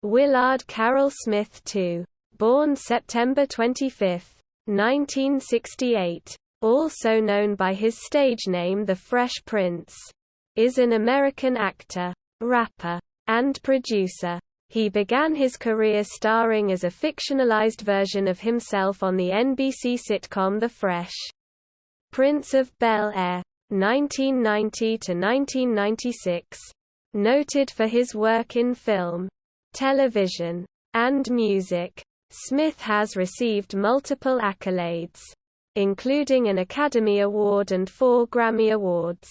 Willard Carroll Smith II, born September 25, 1968, also known by his stage name The Fresh Prince, is an American actor, rapper, and producer. He began his career starring as a fictionalized version of himself on the NBC sitcom The Fresh Prince of Bel-Air, 1990 to 1996. Noted for his work in film, television, and music, Smith has received multiple accolades, including an Academy Award and 4 Grammy Awards.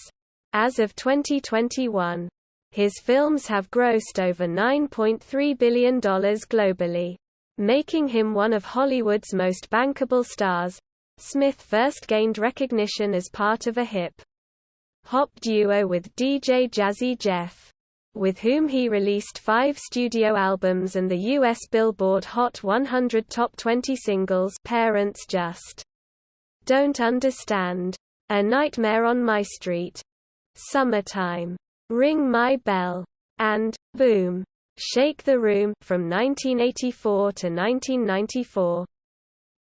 As of 2021, his films have grossed over $9.3 billion globally, making him one of Hollywood's most bankable stars. Smith first gained recognition as part of a hip-hop duo with DJ Jazzy Jeff, with whom he released 5 studio albums and the U.S. Billboard Hot 100 Top 20 singles: Parents Just Don't Understand, A Nightmare on My Street, Summertime, Ring My Bell, and Boom, Shake the Room. From 1984 to 1994,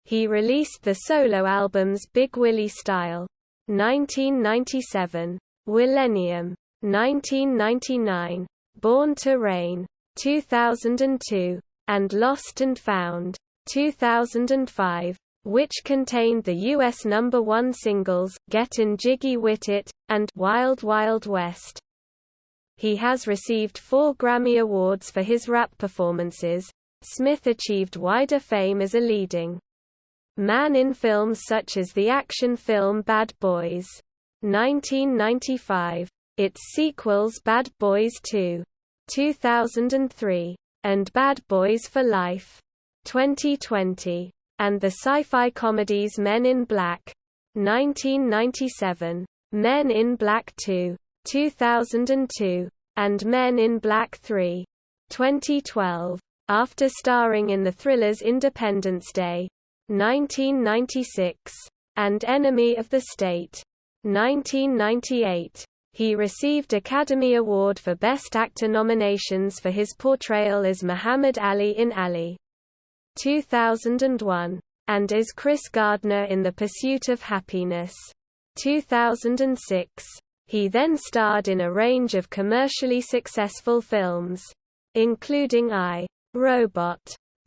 he released the solo albums Big Willie Style, 1997, Millennium, 1999, Born to Reign, 2002, and Lost and Found, 2005, which contained the US #1 singles, Gettin' Jiggy Wit It, and Wild Wild West. He has received 4 Grammy Awards for his rap performances. Smith achieved wider fame as a leading man in films such as the action film Bad Boys, 1995, its sequels Bad Boys 2, 2003, and Bad Boys for Life, 2020, and the sci-fi comedies Men in Black, 1997, Men in Black 2, 2002, and Men in Black 3, 2012. After starring in the thrillers Independence Day, 1996, and Enemy of the State, 1998, he received Academy Award for Best Actor nominations for his portrayal as Muhammad Ali in Ali, 2001, and as Chris Gardner in The Pursuit of Happiness, 2006. He then starred in a range of commercially successful films, including I, Robot,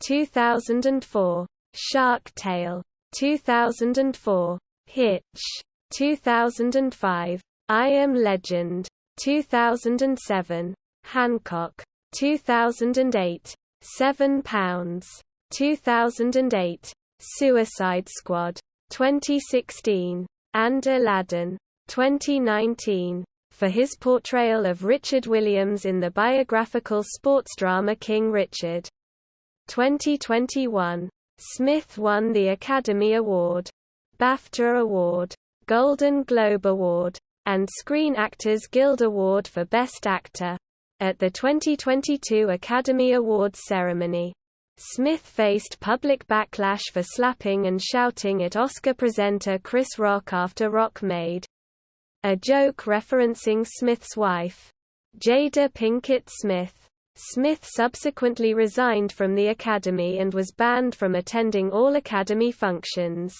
2004, Shark Tale, 2004, Hitch, 2005, I Am Legend, 2007, Hancock, 2008, 7 Pounds, 2008, Suicide Squad, 2016, and Aladdin, 2019, for his portrayal of Richard Williams in the biographical sports drama King Richard. 2021, Smith won the Academy Award, BAFTA Award, Golden Globe Award, and Screen Actors Guild Award for Best Actor at the 2022 Academy Awards ceremony. Smith faced public backlash for slapping and shouting at Oscar presenter Chris Rock after Rock made a joke referencing Smith's wife, Jada Pinkett Smith. Smith subsequently resigned from the Academy and was banned from attending all Academy functions,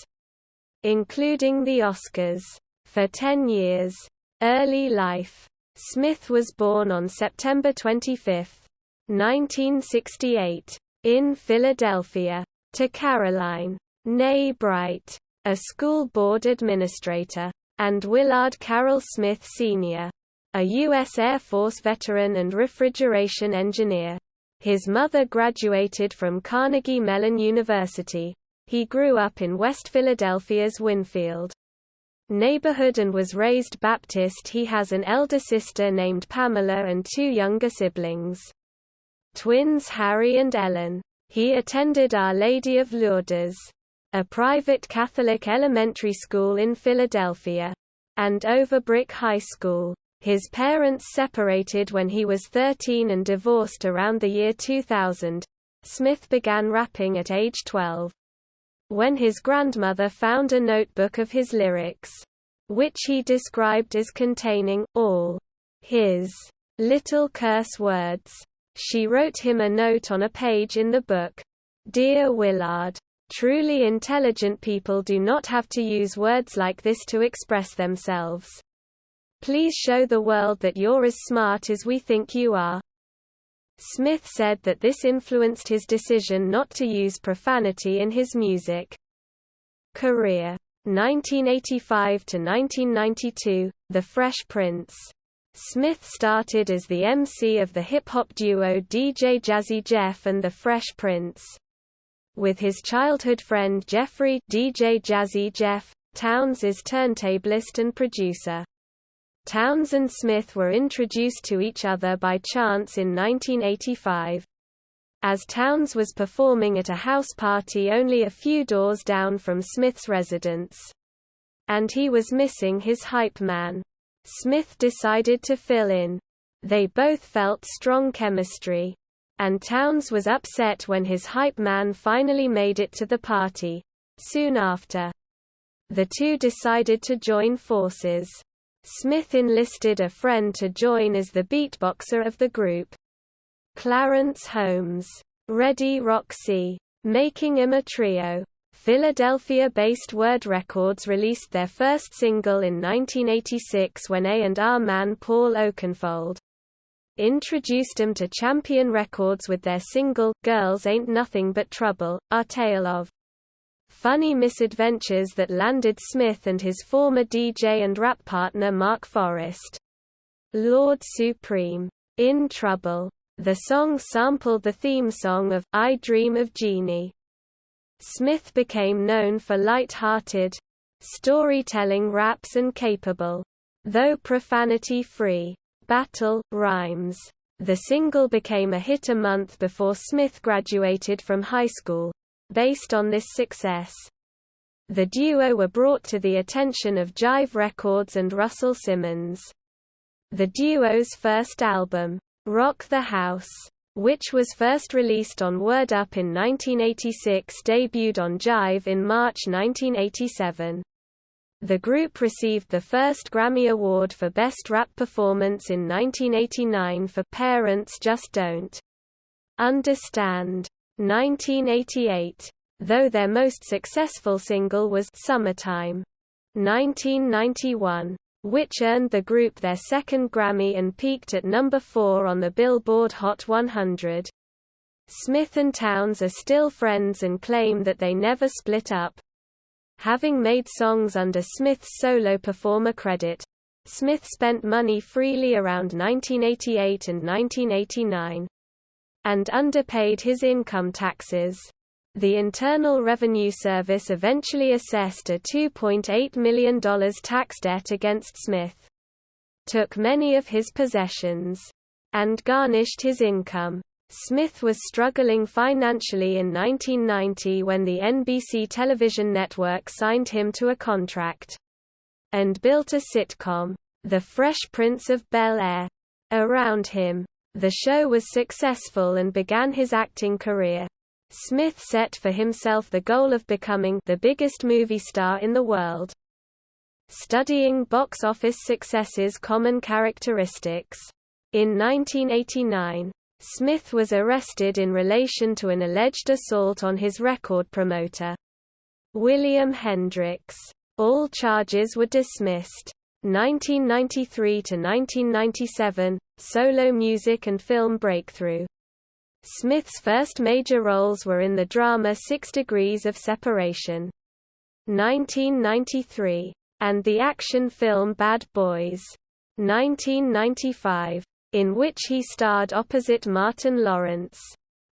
including the Oscars, for 10 years. Early life. Smith was born on September 25, 1968, in Philadelphia, to Caroline née Bright, a school board administrator, and Willard Carroll Smith Sr., a U.S. Air Force veteran and refrigeration engineer. His mother graduated from Carnegie Mellon University. He grew up in West Philadelphia's Winfield neighborhood and was raised Baptist. He has an elder sister named Pamela and 2 younger siblings, twins Harry and Ellen. He attended Our Lady of Lourdes, a private Catholic elementary school in Philadelphia, and Overbrook High School. His parents separated when he was 13 and divorced around the year 2000. Smith began rapping at age 12, when his grandmother found a notebook of his lyrics, which he described as containing all his little curse words. She wrote him a note on a page in the book, "Dear Willard, truly intelligent people do not have to use words like this to express themselves. Please show the world that you're as smart as we think you are." Smith said that this influenced his decision not to use profanity in his music. Career 1985 to 1992, The Fresh Prince. Smith started as the MC of the hip-hop duo DJ Jazzy Jeff and The Fresh Prince. With his childhood friend Jeffrey DJ Jazzy Jeff, Towns is turntablist and producer. Towns and Smith were introduced to each other by chance in 1985. As Towns was performing at a house party only a few doors down from Smith's residence. And he was missing his hype man. Smith decided to fill in. They both felt strong chemistry. And Towns was upset when his hype man finally made it to the party. Soon after, the two decided to join forces. Smith enlisted a friend to join as the beatboxer of the group, Clarence Holmes. Ready Roxy, making him a trio. Philadelphia-based Word Records released their first single in 1986 when A&R man Paul Oakenfold introduced them to Champion Records with their single, Girls Ain't Nothing But Trouble, a tale of funny misadventures that landed Smith and his former DJ and rap partner Mark Forrest. Lord Supreme. In Trouble. The song sampled the theme song of I Dream of Jeannie. Smith became known for light-hearted storytelling raps and capable, though profanity-free, battle rhymes. The single became a hit a month before Smith graduated from high school. Based on this success, the duo were brought to the attention of Jive Records and Russell Simmons. The duo's first album, Rock the House, which was first released on Word Up in 1986, debuted on Jive in March 1987. The group received the first Grammy Award for Best Rap Performance in 1989 for Parents Just Don't Understand. 1988. Though their most successful single was Summertime. 1991. Which earned the group their second Grammy and peaked at number 4 on the Billboard Hot 100. Smith and Towns are still friends and claim that they never split up. Having made songs under Smith's solo performer credit, Smith spent money freely around 1988 and 1989. And underpaid his income taxes. The Internal Revenue Service eventually assessed a $2.8 million tax debt against Smith, took many of his possessions, and garnished his income. Smith was struggling financially in 1990 when the NBC television network signed him to a contract and built a sitcom, The Fresh Prince of Bel-Air, around him. The show was successful and began his acting career. Smith set for himself the goal of becoming the biggest movie star in the world. Studying box office successes' common characteristics. In 1989, Smith was arrested in relation to an alleged assault on his record promoter, William Hendrix. All charges were dismissed. 1993 to 1997, solo music and film breakthrough. Smith's first major roles were in the drama 6 Degrees of Separation, 1993, and the action film Bad Boys, 1995, in which he starred opposite Martin Lawrence.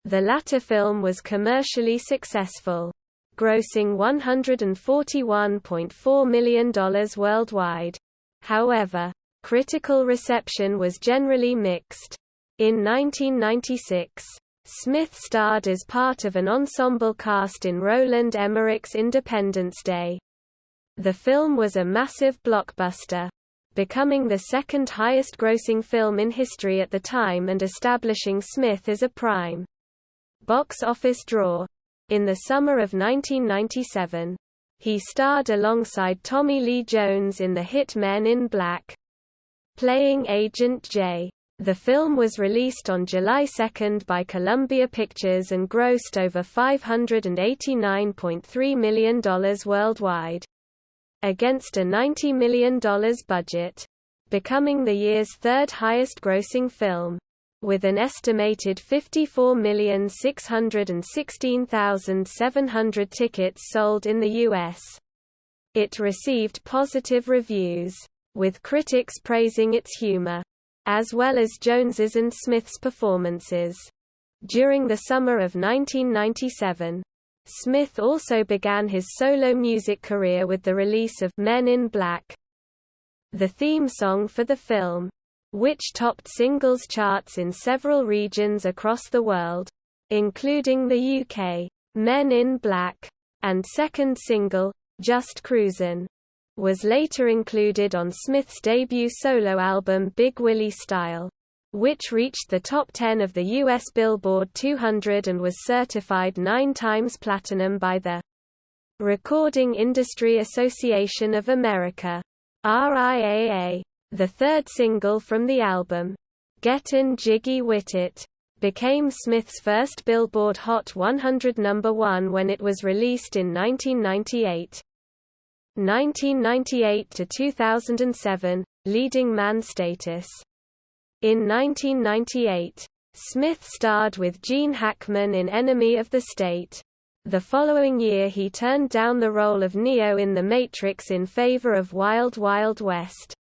The latter film was commercially successful, grossing $141.4 million worldwide. However, critical reception was generally mixed. In 1996, Smith starred as part of an ensemble cast in Roland Emmerich's Independence Day. The film was a massive blockbuster, becoming the second highest-grossing film in history at the time and establishing Smith as a prime box office draw. In the summer of 1997, he starred alongside Tommy Lee Jones in the hit Men in Black, playing Agent J. The film was released on July 2 by Columbia Pictures and grossed over $589.3 million worldwide, against a $90 million budget, becoming the year's third highest grossing film, with an estimated 54,616,700 tickets sold in the U.S. It received positive reviews, with critics praising its humor, as well as Jones's and Smith's performances. During the summer of 1997, Smith also began his solo music career with the release of Men in Black, the theme song for the film, which topped singles charts in several regions across the world, including the UK. Men in Black, and second single, Just Cruisin', was later included on Smith's debut solo album Big Willie Style, which reached the top 10 of the U.S. Billboard 200 and was certified 9 times platinum by the Recording Industry Association of America, RIAA. The third single from the album, Gettin' Jiggy Wit It, became Smith's first Billboard Hot 100 #1 when it was released in 1998. 1998 to 2007, leading man status. In 1998, Smith starred with Gene Hackman in Enemy of the State. The following year he turned down the role of Neo in The Matrix in favor of Wild Wild West.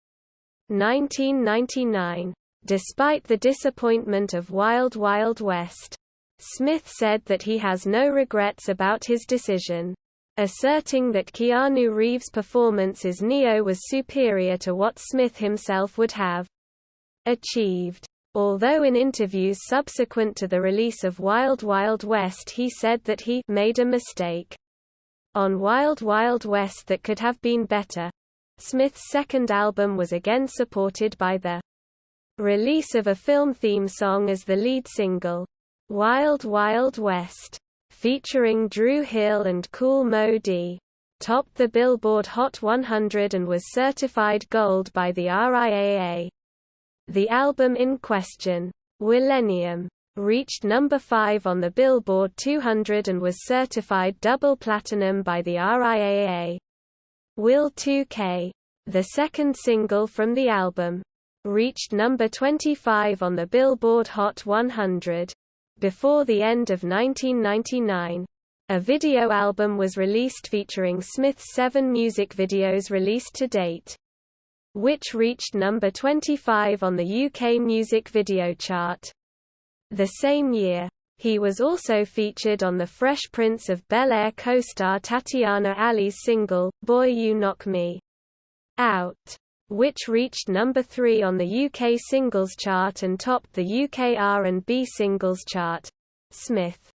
1999. Despite the disappointment of Wild Wild West, Smith said that he has no regrets about his decision, asserting that Keanu Reeves' performance as Neo was superior to what Smith himself would have achieved. Although in interviews subsequent to the release of Wild Wild West he said that he made a mistake on Wild Wild West that could have been better. Smith's second album was again supported by the release of a film theme song as the lead single, Wild Wild West, featuring Dru Hill and Kool Moe Dee, topped the Billboard Hot 100 and was certified gold by the RIAA. The album in question, Willennium, reached number 5 on the Billboard 200 and was certified double platinum by the RIAA. Will 2K, the second single from the album, reached number 25 on the Billboard Hot 100. Before the end of 1999, a video album was released featuring Smith's 7 music videos released to date, which reached number 25 on the UK music video chart. The same year, he was also featured on The Fresh Prince of Bel-Air co-star Tatiana Ali's single, Boy You Knock Me Out, which reached number 3 on the UK singles chart and topped the UK R&B singles chart. Smith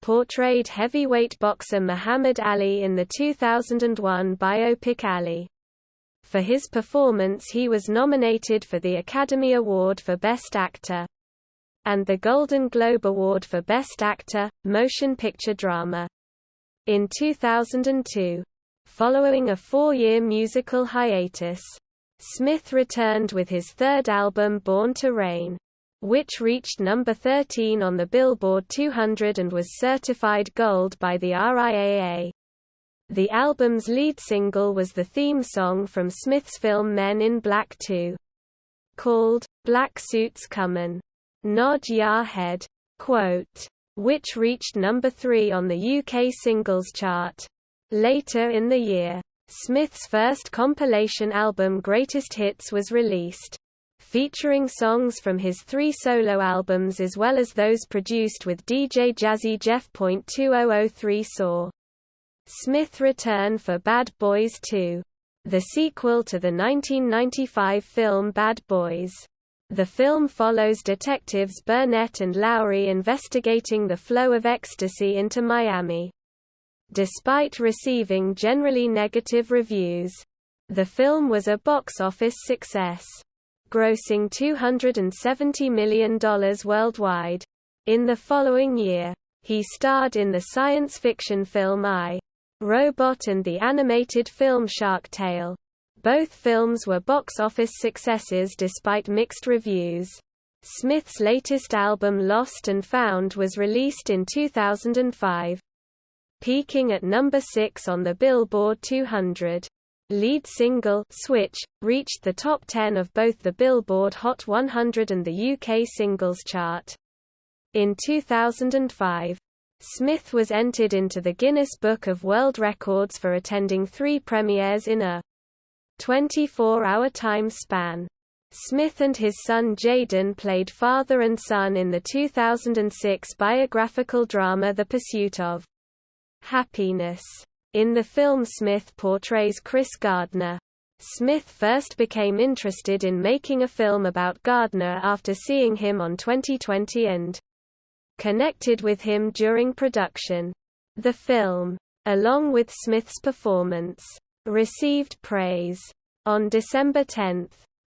portrayed heavyweight boxer Muhammad Ali in the 2001 biopic Ali. For his performance he was nominated for the Academy Award for Best Actor and the Golden Globe Award for Best Actor, Motion Picture Drama. In 2002, following a 4-year musical hiatus, Smith returned with his third album Born to Reign, which reached number 13 on the Billboard 200 and was certified gold by the RIAA. The album's lead single was the theme song from Smith's film Men in Black 2, called Black Suits Comin', Nod Ya Head, quote, which reached number 3 on the UK singles chart. Later in the year, Smith's first compilation album Greatest Hits was released, featuring songs from his 3 solo albums as well as those produced with DJ Jazzy Jeff. 2003 saw Smith return for Bad Boys 2, the sequel to the 1995 film Bad Boys. The film follows detectives Burnett and Lowry investigating the flow of ecstasy into Miami. Despite receiving generally negative reviews, the film was a box office success, grossing $270 million worldwide. In the following year, he starred in the science fiction film I, Robot and the animated film Shark Tale. Both films were box office successes despite mixed reviews. Smith's latest album Lost and Found was released in 2005, peaking at number 6 on the Billboard 200. Lead single, Switch, reached the top 10 of both the Billboard Hot 100 and the UK Singles Chart. In 2005, Smith was entered into the Guinness Book of World Records for attending 3 premieres in a 24-hour time span. Smith and his son Jaden played father and son in the 2006 biographical drama The Pursuit of Happiness. In the film, Smith portrays Chris Gardner. Smith first became interested in making a film about Gardner after seeing him on 2020 and connected with him during production. The film, along with Smith's performance, received praise. On December 10,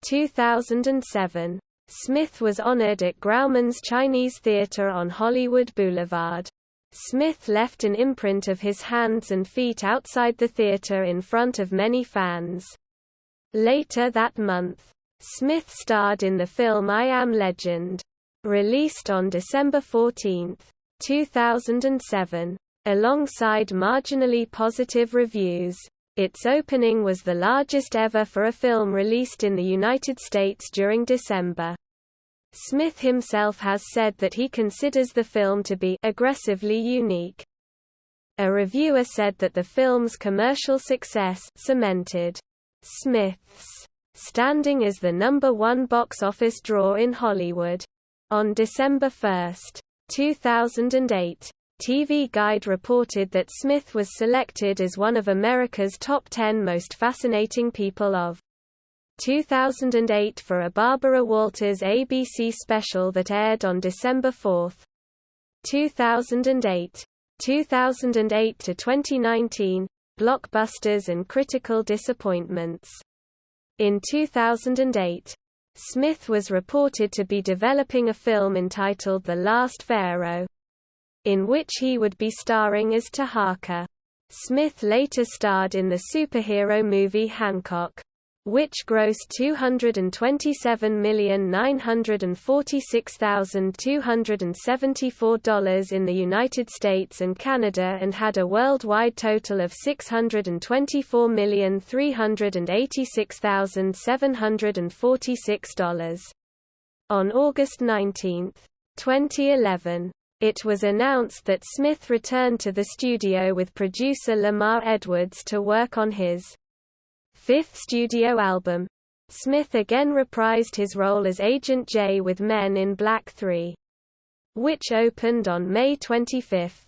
2007, Smith was honored at Grauman's Chinese Theatre on Hollywood Boulevard. Smith left an imprint of his hands and feet outside the theater in front of many fans. Later that month, Smith starred in the film I Am Legend, released on December 14, 2007, alongside marginally positive reviews. Its opening was the largest ever for a film released in the United States during December. Smith himself has said that he considers the film to be aggressively unique. A reviewer said that the film's commercial success cemented Smith's standing as the #1 box office draw in Hollywood. On December 1, 2008, TV Guide reported that Smith was selected as one of America's top 10 most fascinating people of 2008 for a Barbara Walters ABC special that aired on December 4, 2008. 2008 to 2019, blockbusters and critical disappointments. In 2008, Smith was reported to be developing a film entitled The Last Pharaoh, in which he would be starring as T'Chaka. Smith later starred in the superhero movie Hancock, which grossed $227,946,274 in the United States and Canada and had a worldwide total of $624,386,746. On August 19, 2011, it was announced that Smith returned to the studio with producer Lamar Edwards to work on his 5th studio album. Smith again reprised his role as Agent J with Men in Black 3, which opened on May 25,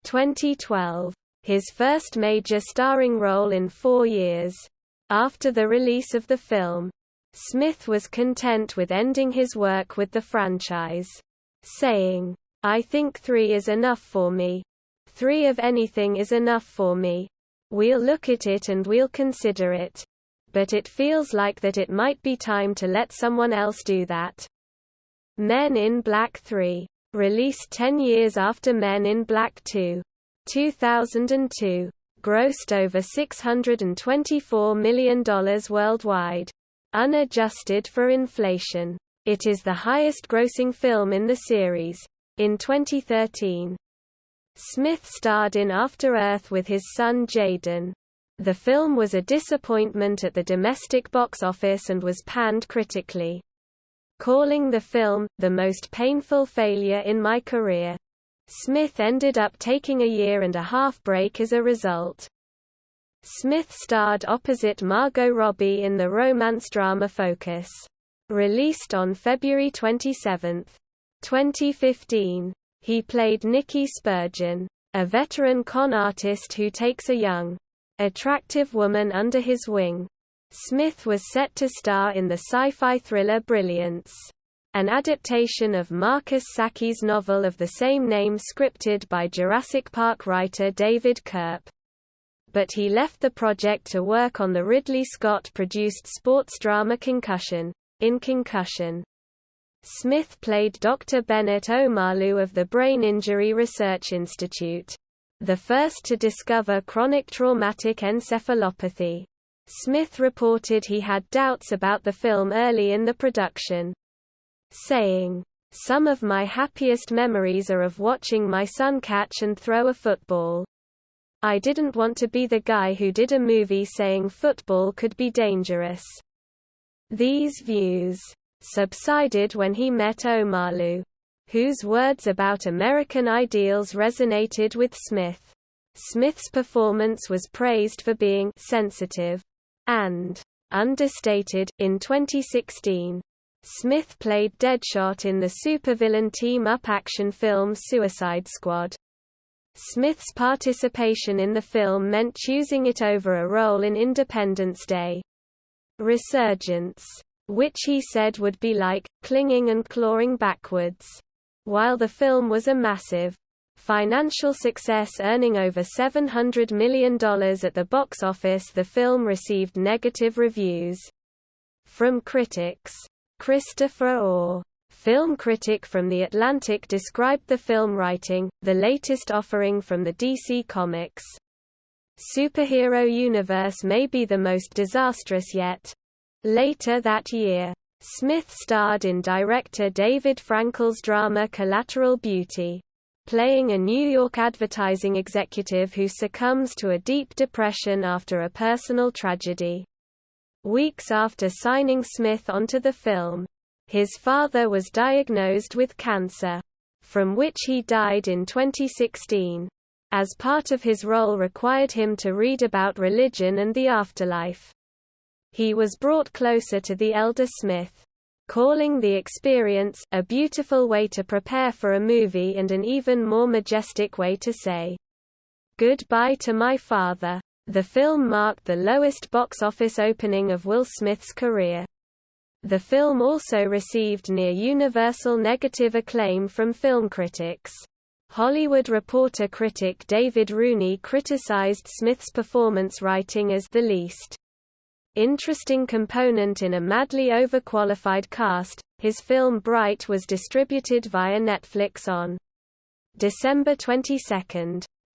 2012, his first major starring role in 4 years. After the release of the film, Smith was content with ending his work with the franchise, saying, "I think 3 is enough for me. 3 of anything is enough for me. We'll look at it and we'll consider it. But it feels like that it might be time to let someone else do that." Men in Black 3, released 10 years after Men in Black 2, 2002, grossed over $624 million worldwide, unadjusted for inflation. It is the highest-grossing film in the series. In 2013, Smith starred in After Earth with his son Jaden. The film was a disappointment at the domestic box office and was panned critically, calling the film the most painful failure in my career. Smith ended up taking a 1.5-year break as a result. Smith starred opposite Margot Robbie in the romance drama Focus, released on February 27, 2015. He played Nicky Spurgeon, a veteran con artist who takes a young, attractive woman under his wing. Smith was set to star in the sci-fi thriller Brilliance, an adaptation of Marcus Sackey's novel of the same name scripted by Jurassic Park writer David Koepp. But he left the project to work on the Ridley Scott-produced sports drama Concussion. In Concussion, Smith played Dr. Bennett Omalu of the Brain Injury Research Institute, the first to discover chronic traumatic encephalopathy. Smith reported he had doubts about the film early in the production. saying, "Some of my happiest memories are of watching my son catch and throw a football. I didn't want to be the guy who did a movie saying football could be dangerous." These views subsided when he met Omalu, whose words about American ideals resonated with Smith. Smith's performance was praised for being sensitive and understated. In 2016, Smith played Deadshot in the supervillain team-up action film Suicide Squad. Smith's participation in the film meant choosing it over a role in Independence Day: Resurgence, which he said would be like clinging and clawing backwards. While the film was a massive financial success, earning over $700 million at the box office, the film received negative reviews from critics. Christopher Orr, film critic from The Atlantic, described the film writing, "the latest offering from the DC Comics superhero universe may be the most disastrous yet." Later that year, Smith starred in director David Frankel's drama Collateral Beauty, playing a New York advertising executive who succumbs to a deep depression after a personal tragedy. Weeks after signing Smith onto the film, his father was diagnosed with cancer, from which he died in 2016. As part of his role required him to read about religion and the afterlife. He was brought closer to the elder Smith, calling the experience a beautiful way to prepare for a movie and an even more majestic way to say goodbye to my father. The film marked the lowest box office opening of Will Smith's career. The film also received near-universal negative acclaim from film critics. Hollywood Reporter critic David Rooney criticized Smith's performance, writing as the least interesting component in a madly overqualified cast. His film Bright was distributed via Netflix on December 22,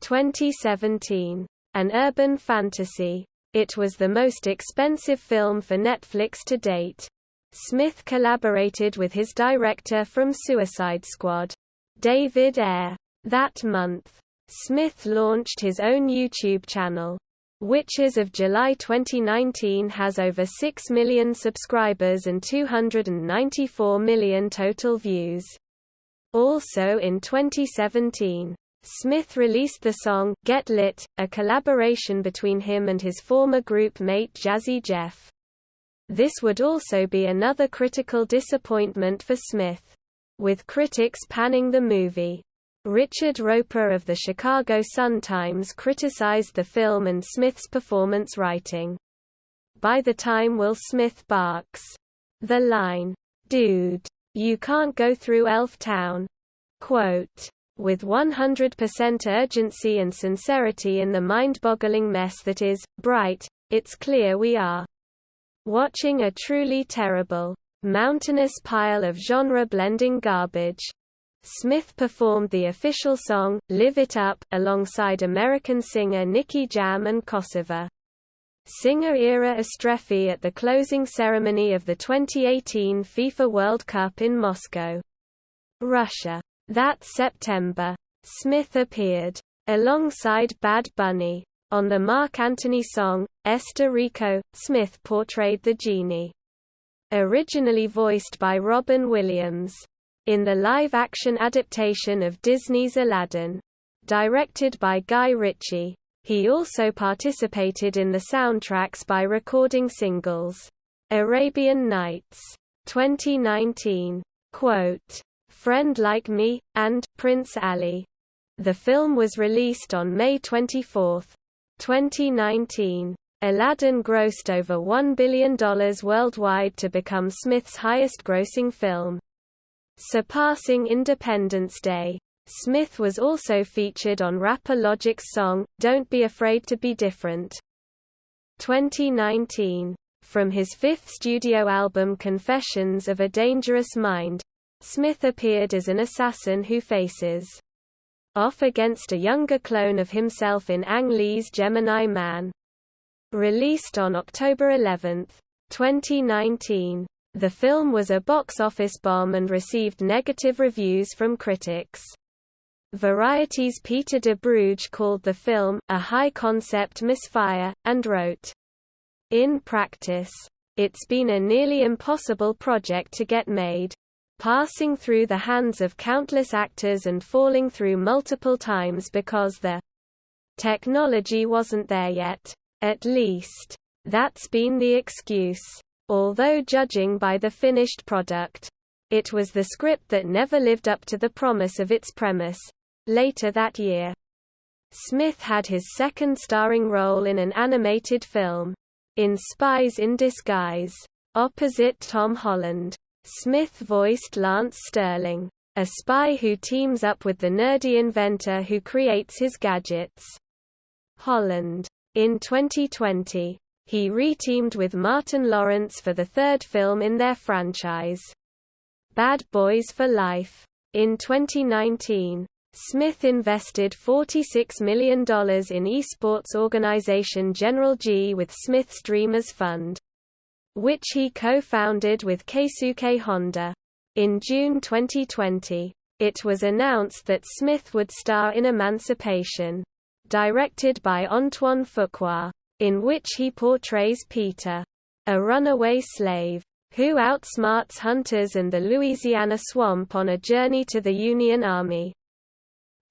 2017. An urban fantasy, it was the most expensive film for Netflix to date. Smith collaborated with his director from Suicide Squad, David Ayer. That month, Smith launched his own YouTube channel, which as of July 2019 has over 6 million subscribers and 294 million total views. Also in 2017, Smith released the song Get Lit, a collaboration between him and his former group mate Jazzy Jeff. This would also be another critical disappointment for Smith, with critics panning the movie. Richard Roeper of the Chicago Sun-Times criticized the film and Smith's performance, writing, "By the time Will Smith barks the line, 'Dude, you can't go through Elf Town,' quote, with 100% urgency and sincerity in the mind-boggling mess that is Bright, it's clear we are watching a truly terrible, mountainous pile of genre-blending garbage." Smith performed the official song, Live It Up, alongside American singer Nicky Jam and Kosovo singer Ira Estrefi at the closing ceremony of the 2018 FIFA World Cup in Moscow, Russia. That September, Smith appeared, alongside Bad Bunny, on the Marc Anthony song, Esther Rico. Smith portrayed the genie, originally voiced by Robin Williams, in the live-action adaptation of Disney's Aladdin, directed by Guy Ritchie. He also participated in the soundtracks by recording singles, Arabian Nights, 2019, quote, Friend Like Me, and Prince Ali. The film was released on May 24, 2019. Aladdin grossed over $1 billion worldwide to become Smith's highest-grossing film, surpassing Independence Day. Smith was also featured on rapper Logic's song, Don't Be Afraid to Be Different. 2019. From his fifth studio album Confessions of a Dangerous Mind, Smith appeared as an assassin who faces off against a younger clone of himself in Ang Lee's Gemini Man. Released on October 11, 2019. The film was a box office bomb and received negative reviews from critics. Variety's Peter de Bruges called the film a high-concept misfire, and wrote, "In practice, it's been a nearly impossible project to get made, passing through the hands of countless actors and falling through multiple times because the technology wasn't there yet. At least, that's been the excuse. Although judging by the finished product, it was the script that never lived up to the promise of its premise." Later that year, Smith had his second starring role in an animated film, in Spies in Disguise. Opposite Tom Holland, Smith voiced Lance Sterling, a spy who teams up with the nerdy inventor who creates his gadgets. Holland. In 2020, he reteamed with Martin Lawrence for the third film in their franchise, Bad Boys for Life. In 2019, Smith invested $46 million in esports organization General G with Smith's Dreamers Fund, which he co-founded with Keisuke Honda. In June 2020, it was announced that Smith would star in Emancipation, directed by Antoine Fuqua, in which he portrays Peter, a runaway slave, who outsmarts hunters in the Louisiana swamp on a journey to the Union Army.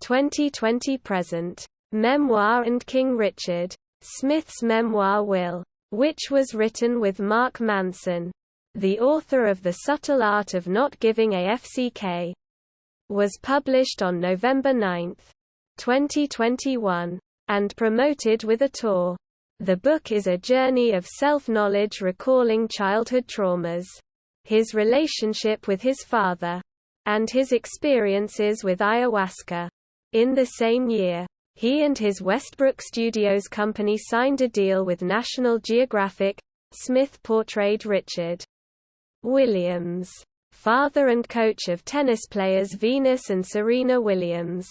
2020 present. Memoir and King Richard. Smith's memoir Will, which was written with Mark Manson, the author of The Subtle Art of Not Giving a FCK, was published on November 9, 2021, and promoted with a tour. The book is a journey of self-knowledge recalling childhood traumas, his relationship with his father, and his experiences with ayahuasca. In the same year, he and his Westbrook Studios company signed a deal with National Geographic. Smith portrayed Richard Williams, father and coach of tennis players Venus and Serena Williams,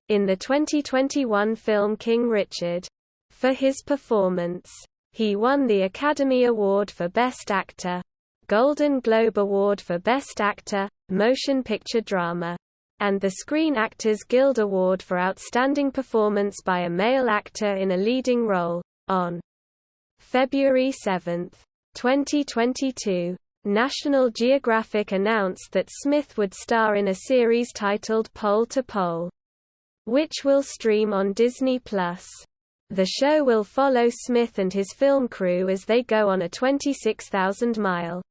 in the 2021 film King Richard. For his performance, he won the Academy Award for Best Actor, Golden Globe Award for Best Actor, Motion Picture Drama, and the Screen Actors Guild Award for Outstanding Performance by a Male Actor in a Leading Role. On February 7, 2022, National Geographic announced that Smith would star in a series titled Pole to Pole, which will stream on Disney+. The show will follow Smith and his film crew as they go on a 26,000-mile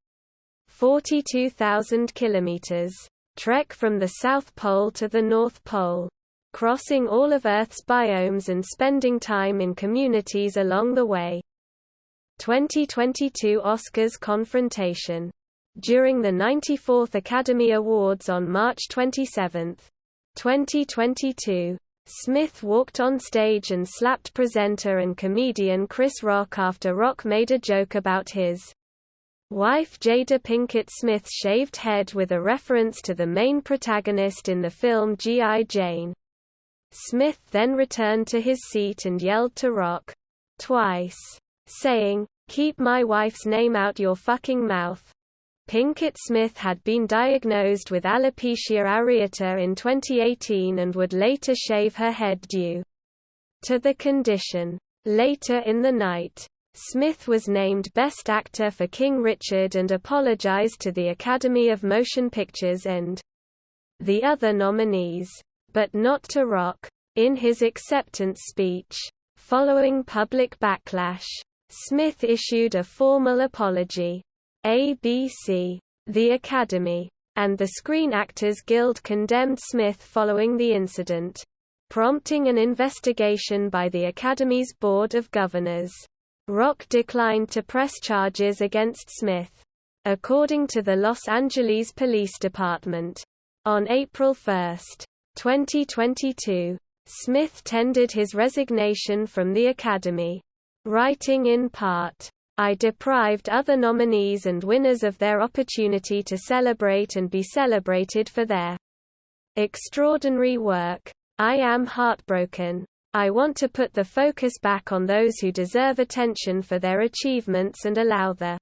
(42,000 kilometers) trek from the South Pole to the North Pole, crossing all of Earth's biomes and spending time in communities along the way. 2022 Oscars confrontation. During the 94th Academy Awards on March 27, 2022, Smith walked on stage and slapped presenter and comedian Chris Rock after Rock made a joke about his wife Jada Pinkett Smith's shaved head with a reference to the main protagonist in the film G.I. Jane. Smith then returned to his seat and yelled to Rock twice, saying, "Keep my wife's name out your fucking mouth." Pinkett Smith had been diagnosed with alopecia areata in 2018 and would later shave her head due to the condition. Later in the night, Smith was named Best Actor for King Richard and apologized to the Academy of Motion Pictures and the other nominees, but not to Rock. In his acceptance speech, following public backlash, Smith issued a formal apology. ABC, the Academy, and the Screen Actors Guild condemned Smith following the incident, prompting an investigation by the Academy's Board of Governors. Rock declined to press charges against Smith, according to the Los Angeles Police Department. On April 1, 2022, Smith tendered his resignation from the Academy, writing in part, "I deprived other nominees and winners of their opportunity to celebrate and be celebrated for their extraordinary work. I am heartbroken. I want to put the focus back on those who deserve attention for their achievements and allow the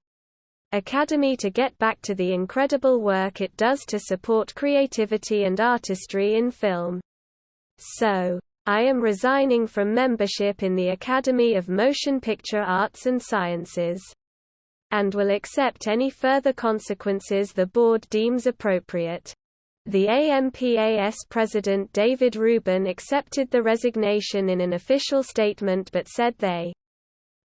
Academy to get back to the incredible work it does to support creativity and artistry in film. So, I am resigning from membership in the Academy of Motion Picture Arts and Sciences, and will accept any further consequences the board deems appropriate. The AMPAS president David Rubin accepted the resignation in an official statement but said they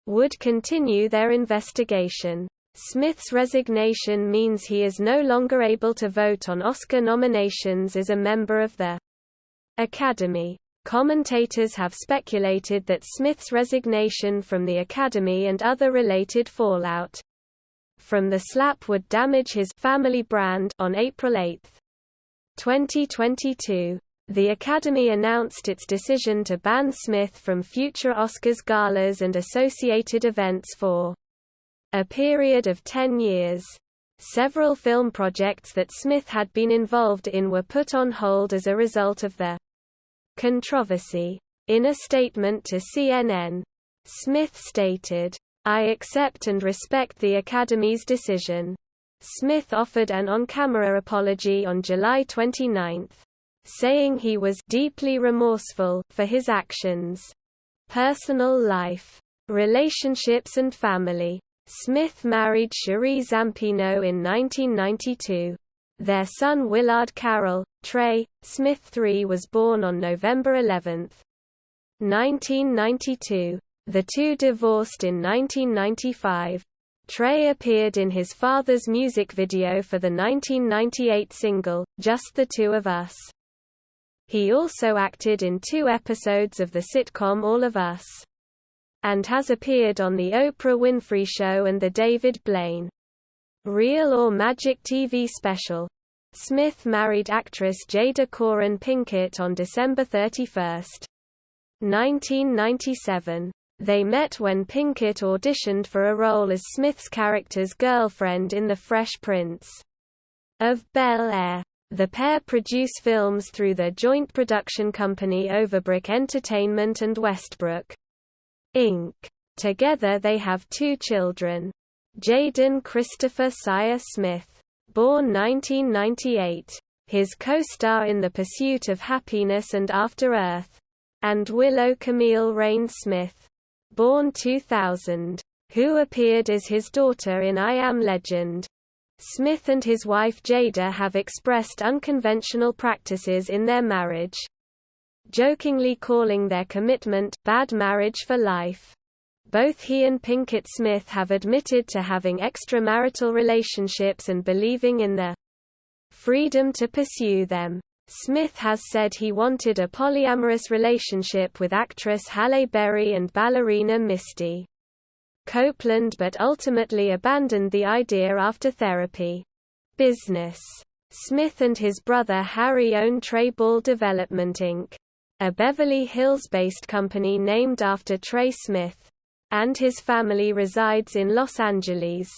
would continue their investigation. Smith's resignation means he is no longer able to vote on Oscar nominations as a member of the Academy. Commentators have speculated that Smith's resignation from the Academy and other related fallout from the slap would damage his family brand. On April 8, 2022, the Academy announced its decision to ban Smith from future Oscars galas and associated events for a period of 10 years. Several film projects that Smith had been involved in were put on hold as a result of the controversy. In a statement to CNN, Smith stated, "I accept and respect the Academy's decision." Smith offered an on-camera apology on July 29, saying he was deeply remorseful for his actions. Personal life, relationships and family. Smith married Cherie Zampino in 1992. Their son Willard Carroll, Trey, Smith III was born on November 11, 1992. The two divorced in 1995. Trey appeared in his father's music video for the 1998 single, Just the Two of Us. He also acted in 2 episodes of the sitcom All of Us, and has appeared on The Oprah Winfrey Show and The David Blaine Real or Magic TV special. Smith married actress Jada Corin Pinkett on December 31, 1997. They met when Pinkett auditioned for a role as Smith's character's girlfriend in The Fresh Prince of Bel-Air. The pair produce films through their joint production company Overbrook Entertainment and Westbrook, Inc. Together they have 2 children. Jaden Christopher Sire Smith, born 1998, his co-star in The Pursuit of Happiness and After Earth, and Willow Camille Rain Smith, born 2000, who appeared as his daughter in I Am Legend. Smith and his wife Jada have expressed unconventional practices in their marriage, jokingly calling their commitment "bad marriage for life." Both he and Pinkett Smith have admitted to having extramarital relationships and believing in their freedom to pursue them. Smith has said he wanted a polyamorous relationship with actress Halle Berry and ballerina Misty Copeland but ultimately abandoned the idea after therapy. Business. Smith and his brother Harry own Trey Ball Development Inc., a Beverly Hills-based company named after Trey Smith, and his family resides in Los Angeles,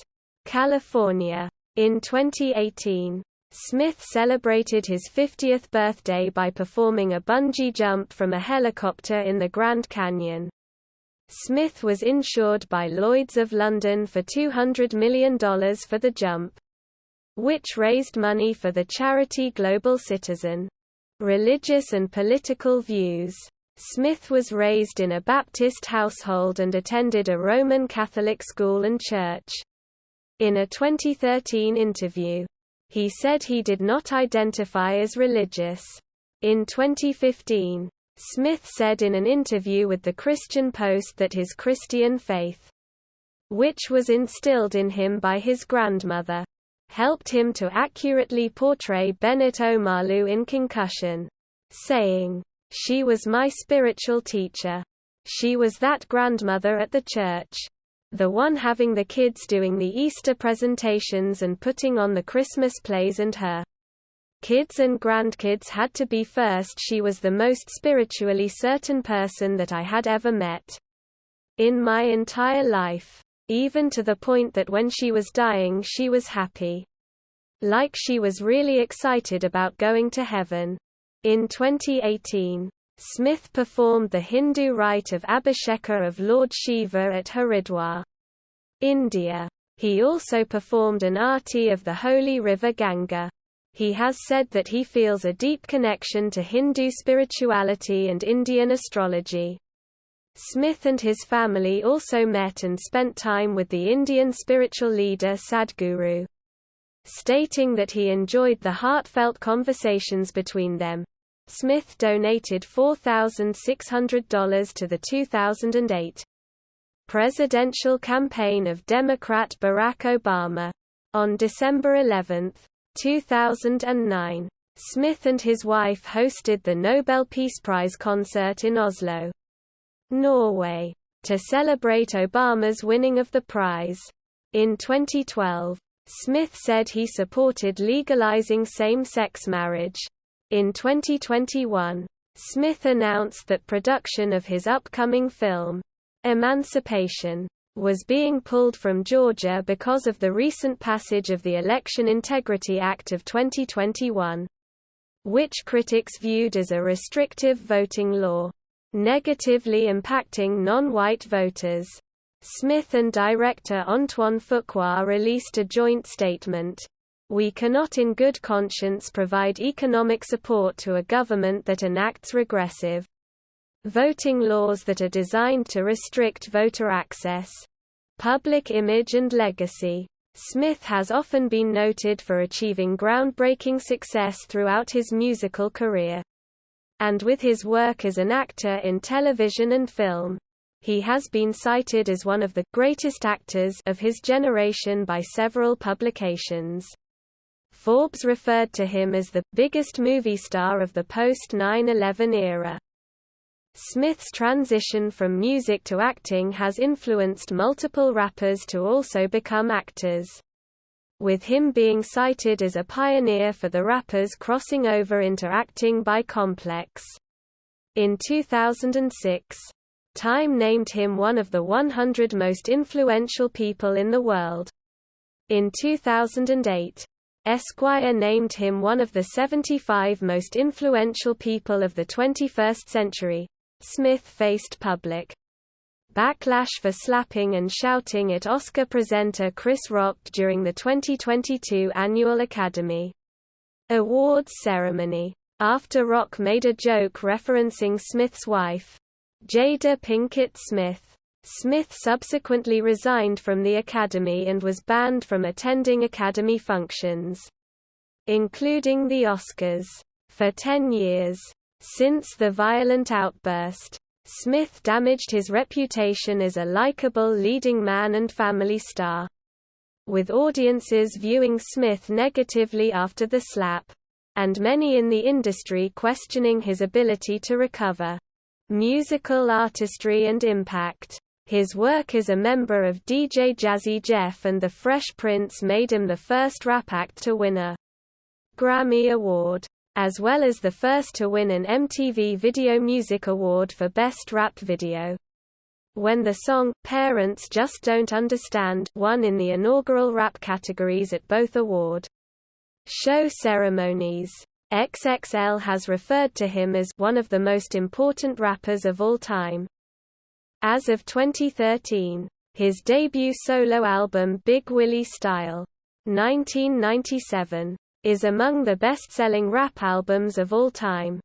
California. In 2018, Smith celebrated his 50th birthday by performing a bungee jump from a helicopter in the Grand Canyon. Smith was insured by Lloyd's of London for $200 million for the jump, which raised money for the charity Global Citizen. Religious and political views. Smith was raised in a Baptist household and attended a Roman Catholic school and church. In a 2013 interview, he said he did not identify as religious. In 2015, Smith said in an interview with the Christian Post that his Christian faith, which was instilled in him by his grandmother, helped him to accurately portray Bennet Omalu in Concussion, saying, "She was my spiritual teacher. She was that grandmother at the church. The one having the kids doing the Easter presentations and putting on the Christmas plays, and her kids and grandkids had to be first. She was the most spiritually certain person that I had ever met in my entire life. Even to the point that when she was dying she was happy. Like she was really excited about going to heaven." In 2018, Smith performed the Hindu rite of Abhisheka of Lord Shiva at Haridwar, India. He also performed an arti of the holy river Ganga. He has said that he feels a deep connection to Hindu spirituality and Indian astrology. Smith and his family also met and spent time with the Indian spiritual leader Sadhguru. Stating that he enjoyed the heartfelt conversations between them, Smith donated $4,600 to the 2008 presidential campaign of Democrat Barack Obama. On December 11, 2009, Smith and his wife hosted the Nobel Peace Prize concert in Oslo, Norway, to celebrate Obama's winning of the prize. In 2012, Smith said he supported legalizing same-sex marriage. In 2021, Smith announced that production of his upcoming film, Emancipation, was being pulled from Georgia because of the recent passage of the Election Integrity Act of 2021, which critics viewed as a restrictive voting law, negatively impacting non-white voters. Smith and director Antoine Fuqua released a joint statement. "We cannot in good conscience provide economic support to a government that enacts regressive voting laws that are designed to restrict voter access, public image and legacy." Smith has often been noted for achieving groundbreaking success throughout his musical career. And with his work as an actor in television and film, he has been cited as one of the greatest actors of his generation by several publications. Forbes referred to him as the biggest movie star of the post-9/11 era. Smith's transition from music to acting has influenced multiple rappers to also become actors, with him being cited as a pioneer for the rappers crossing over into acting by Complex. In 2006, Time named him one of the 100 most influential people in the world. In 2008, Esquire named him one of the 75 most influential people of the 21st century. Smith faced public backlash for slapping and shouting at Oscar presenter Chris Rock during the 2022 annual Academy Awards ceremony, after Rock made a joke referencing Smith's wife, Jada Pinkett Smith. Smith subsequently resigned from the Academy and was banned from attending Academy functions, including the Oscars, for 10 years. Since the violent outburst, Smith damaged his reputation as a likable leading man and family star, with audiences viewing Smith negatively after the slap, and many in the industry questioning his ability to recover musical artistry and impact. His work as a member of DJ Jazzy Jeff and the Fresh Prince made him the first rap act to win a Grammy Award, as well as the first to win an MTV Video Music Award for Best Rap Video. When the song, Parents Just Don't Understand, won in the inaugural rap categories at both award show ceremonies, XXL has referred to him as one of the most important rappers of all time. As of 2013, his debut solo album Big Willie Style, 1997, is among the best-selling rap albums of all time.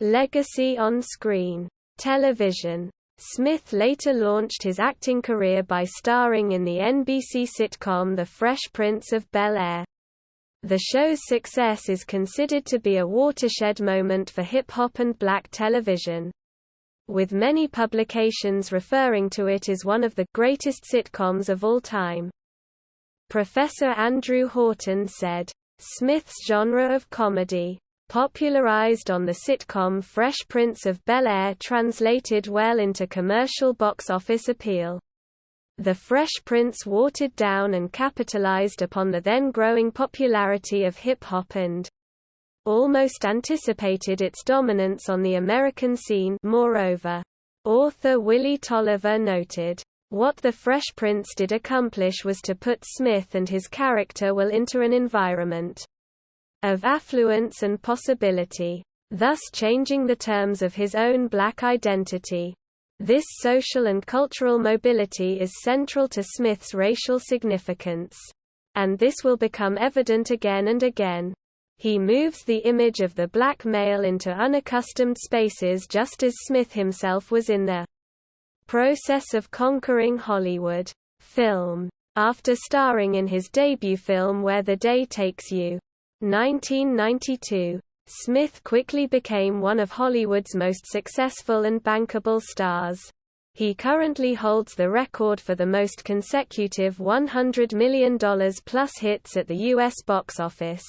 Legacy on screen, television. Smith later launched his acting career by starring in the NBC sitcom The Fresh Prince of Bel-Air. The show's success is considered to be a watershed moment for hip-hop and black television, with many publications referring to it as one of the greatest sitcoms of all time. Professor Andrew Horton said, Smith's genre of comedy, popularized on the sitcom Fresh Prince of Bel-Air, translated well into commercial box office appeal. The Fresh Prince watered down and capitalized upon the then growing popularity of hip-hop and almost anticipated its dominance on the American scene. Moreover, author Willie Tolliver noted, "What the Fresh Prince did accomplish was to put Smith and his character well into an environment of affluence and possibility, thus changing the terms of his own black identity." This social and cultural mobility is central to Smith's racial significance. And this will become evident again and again. He moves the image of the black male into unaccustomed spaces just as Smith himself was in the process of conquering Hollywood film. After starring in his debut film Where the Day Takes You, 1992, Smith quickly became one of Hollywood's most successful and bankable stars. He currently holds the record for the most consecutive $100 million plus hits at the U.S. box office.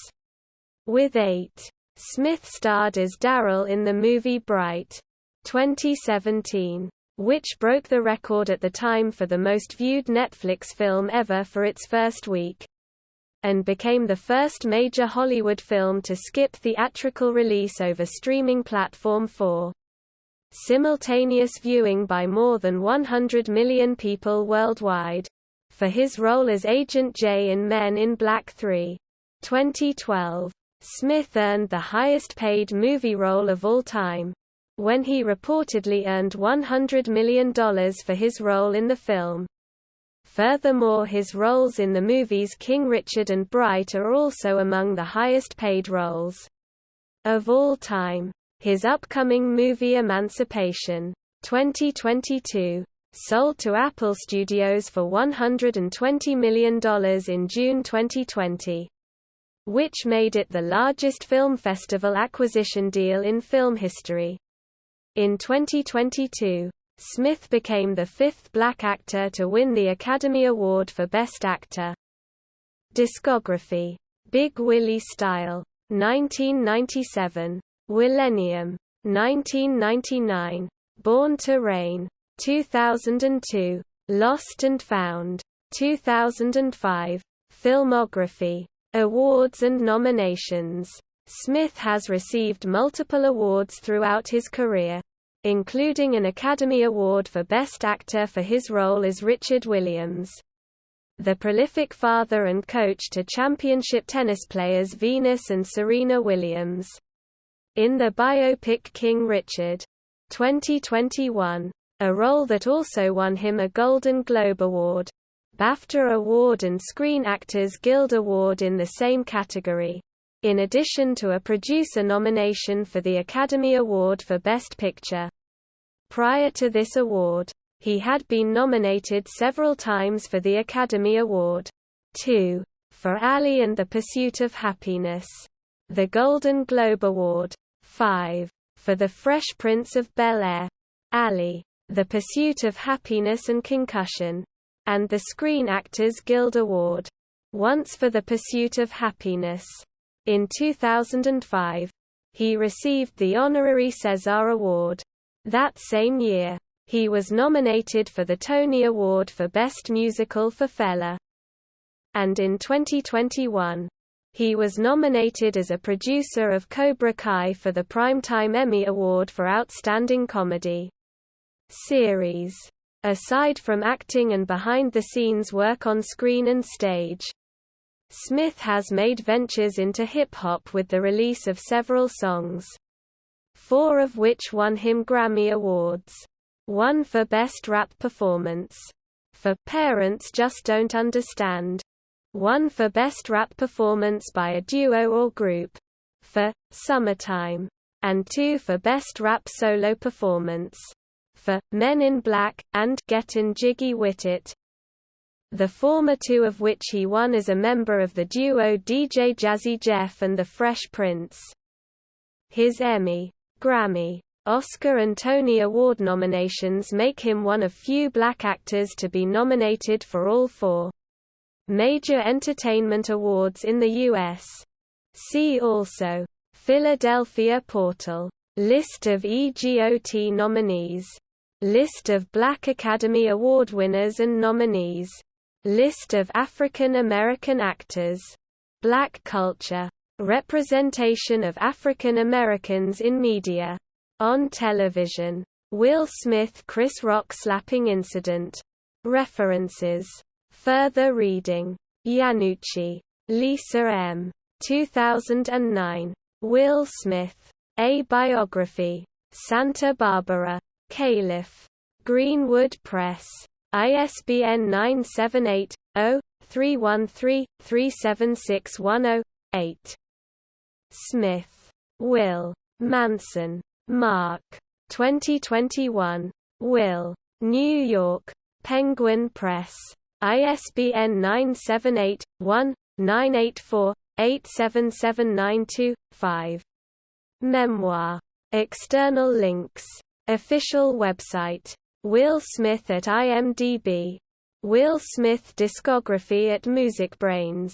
With 8. Smith starred as Daryl in the movie Bright, 2017, which broke the record at the time for the most viewed Netflix film ever for its first week, and became the first major Hollywood film to skip theatrical release over streaming platform 4. Simultaneous viewing by more than 100 million people worldwide. For his role as Agent J in Men in Black 3, 2012, Smith earned the highest-paid movie role of all time, when he reportedly earned $100 million for his role in the film. Furthermore, his roles in the movies King Richard and Bright are also among the highest-paid roles of all time. His upcoming movie Emancipation, 2022, sold to Apple Studios for $120 million in June 2020. Which made it the largest film festival acquisition deal in film history. In 2022, Smith became the 5th black actor to win the Academy Award for Best Actor. Discography: Big Willie Style, 1997, Millennium, 1999, Born to Reign, 2002, Lost and Found, 2005. Filmography, awards and nominations. Smith has received multiple awards throughout his career, including an Academy Award for Best Actor for his role as Richard Williams, the prolific father and coach to championship tennis players Venus and Serena Williams, in the biopic King Richard, 2021, a role that also won him a Golden Globe Award, BAFTA Award and Screen Actors Guild Award in the same category, in addition to a producer nomination for the Academy Award for Best Picture. Prior to this award, he had been nominated several times for the Academy Award. 2. For Ally and the Pursuit of Happiness, the Golden Globe Award. 5. For The Fresh Prince of Bel-Air, Ally, The Pursuit of Happiness and Concussion, and the Screen Actors Guild Award. Once for The Pursuit of Happiness. In 2005, he received the honorary César Award. That same year, he was nominated for the Tony Award for Best Musical for Fela. And in 2021, he was nominated as a producer of Cobra Kai for the Primetime Emmy Award for Outstanding Comedy Series. Aside from acting and behind-the-scenes work on screen and stage, Smith has made ventures into hip-hop with the release of several songs, 4 of which won him Grammy Awards. 1 for Best Rap Performance, for Parents Just Don't Understand. 1 for Best Rap Performance by a Duo or Group, for Summertime. And 2 for Best Rap Solo Performance, for Men in Black and Gettin' Jiggy Wit It. The former 2 of which he won as a member of the duo DJ Jazzy Jeff and the Fresh Prince. His Emmy, Grammy, Oscar and Tony Award nominations make him one of few black actors to be nominated for all 4 major entertainment awards in the U.S. See also, Philadelphia Portal, List of EGOT nominees, List of Black Academy Award winners and nominees, List of African American actors, Black culture, representation of African Americans in media, on television, Will Smith-Chris Rock slapping incident. References. Further reading. Iannucci, Lisa M. 2009. Will Smith. A Biography. Santa Barbara. Calif. Greenwood Press. ISBN 978-0-313-37610-8. Smith. Will. Manson. Mark. 2021. Will. New York. Penguin Press. ISBN 978-1-984-87792-5. Memoir. External links. Official website. Will Smith at IMDb. Will Smith discography at MusicBrainz.